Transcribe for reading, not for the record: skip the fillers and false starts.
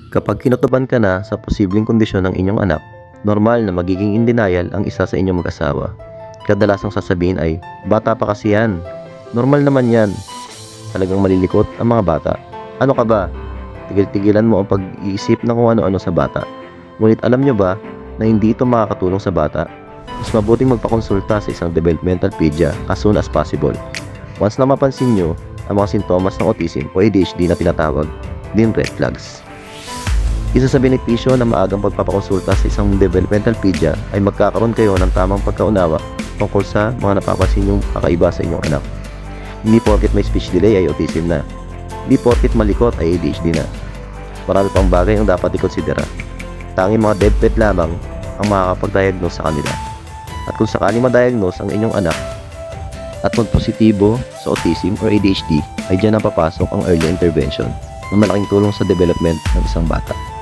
Kapag kinutuban ka na sa posibleng kondisyon ng inyong anak, normal na magiging in denial ang isa sa inyong mag-asawa. Kadalasang sasabihin ay, bata pa kasi yan. Normal naman yan. Talagang malilikot ang mga bata. Ano ka ba? Tigil-tigilan mo ang pag-iisip ng kung ano-ano sa bata. Ngunit alam nyo ba na hindi ito makakatulong sa bata? Mas mabuting magpakonsulta sa isang developmental pedia as soon as possible. Once na mapansin nyo ang mga sintomas ng autism o ADHD na tinatawag, din red flags. Isa sa benepisyo ng maagang pagpapakonsulta sa isang developmental pedia ay magkakaroon kayo ng tamang pagkaunawa tungkol sa mga napapansin nyong kakaiba sa inyong anak. Hindi porket may speech delay ay autism na. Hindi porket malikot ay ADHD na. Marami pang bagay ang dapat ikonsidera. Tanging mga DepEd lamang ang makakapag-diagnose sa kanila. At kung sakali ma-diagnose ang inyong anak at positibo sa autism or ADHD, ay dyan na papasok ang early intervention na malaking tulong sa development ng isang bata.